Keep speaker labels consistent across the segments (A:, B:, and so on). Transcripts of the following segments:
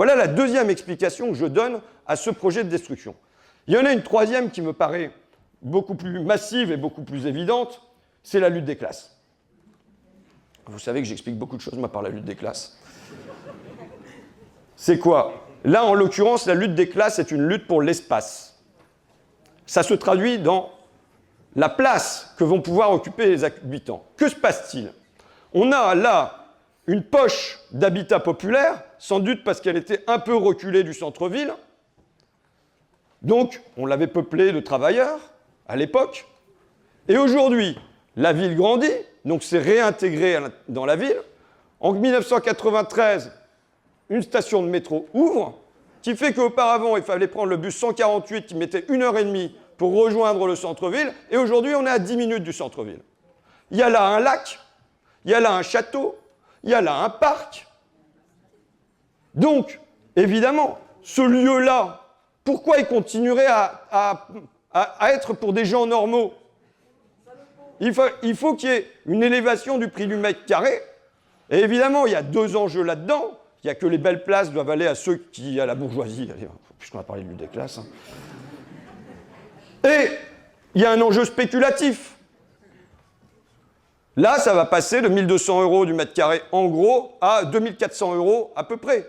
A: Voilà la deuxième explication que je donne à ce projet de destruction. Il y en a une troisième qui me paraît beaucoup plus massive et beaucoup plus évidente, c'est la lutte des classes. Vous savez que j'explique beaucoup de choses, moi, par la lutte des classes. C'est quoi? Là, en l'occurrence, la lutte des classes est une lutte pour l'espace. Ça se traduit dans la place que vont pouvoir occuper les habitants. Que se passe-t-il? On a là une poche d'habitat populaire, sans doute parce qu'elle était un peu reculée du centre-ville. Donc, on l'avait peuplée de travailleurs à l'époque. Et aujourd'hui, la ville grandit, donc c'est réintégré dans la ville. En 1993, une station de métro ouvre, qui fait qu'auparavant, il fallait prendre le bus 148 qui mettait 1h30 pour rejoindre le centre-ville, et aujourd'hui, on est à 10 minutes du centre-ville. Il y a là un lac, il y a là un château, il y a là un parc. Donc, évidemment, ce lieu-là, pourquoi il continuerait à être pour des gens normaux? Il faut qu'il y ait une élévation du prix du mètre carré. Et évidemment, il y a deux enjeux là-dedans. Il n'y a que les belles places doivent aller à ceux qui, à la bourgeoisie, puisqu'on a parlé de lutte des classes. Hein. Et il y a un enjeu spéculatif. Là, ça va passer de 1 200 € du mètre carré en gros à 2 400 € à peu près.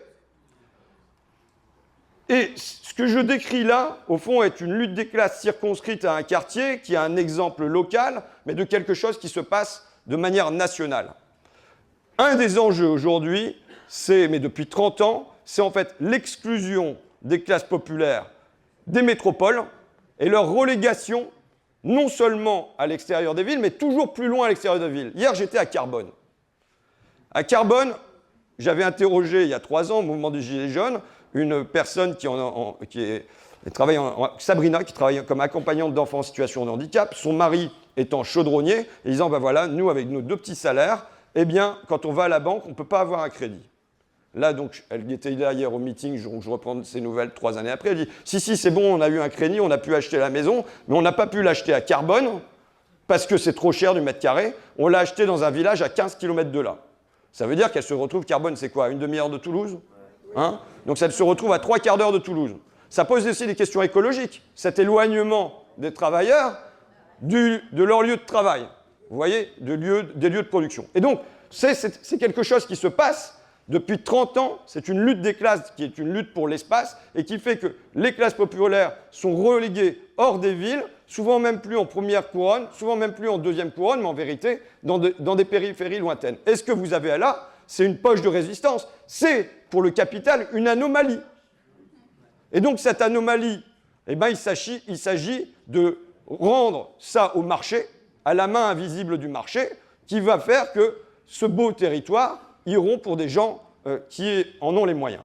A: Et ce que je décris là, au fond, est une lutte des classes circonscrite à un quartier qui a un exemple local, mais de quelque chose qui se passe de manière nationale. Un des enjeux aujourd'hui, mais depuis 30 ans, c'est en fait l'exclusion des classes populaires des métropoles et leur relégation non seulement à l'extérieur des villes, mais toujours plus loin à l'extérieur des villes. Hier, j'étais à Carbone. À Carbone, j'avais interrogé il y a 3 ans, au mouvement des Gilets jaunes, une personne Sabrina, qui travaille comme accompagnante d'enfants en situation de handicap, son mari étant chaudronnier, et disant, ben voilà, nous, avec nos 2 petits salaires, eh bien, quand on va à la banque, on ne peut pas avoir un crédit. Là, donc, elle était là hier au meeting, je reprends ses nouvelles 3 années après, elle dit, si, c'est bon, on a eu un crédit, on a pu acheter la maison, mais on n'a pas pu l'acheter à Carbone, parce que c'est trop cher du mètre carré, on l'a acheté dans un village à 15 km de là. Ça veut dire qu'elle se retrouve, Carbone, c'est quoi, une demi-heure de Toulouse, hein? Donc ça se retrouve à 3/4 d'heure de Toulouse. Ça pose aussi des questions écologiques, cet éloignement des travailleurs de leur lieu de travail, vous voyez, des lieux de production. Et donc, c'est quelque chose qui se passe depuis 30 ans, c'est une lutte des classes qui est une lutte pour l'espace et qui fait que les classes populaires sont reléguées hors des villes, souvent même plus en première couronne, souvent même plus en deuxième couronne, mais en vérité, dans des périphéries lointaines. Et ce que vous avez là, c'est une poche de résistance. C'est, pour le capital, une anomalie. Et donc, cette anomalie, eh ben, il s'agit de rendre ça au marché, à la main invisible du marché, qui va faire que ce beau territoire iront pour des gens qui en ont les moyens.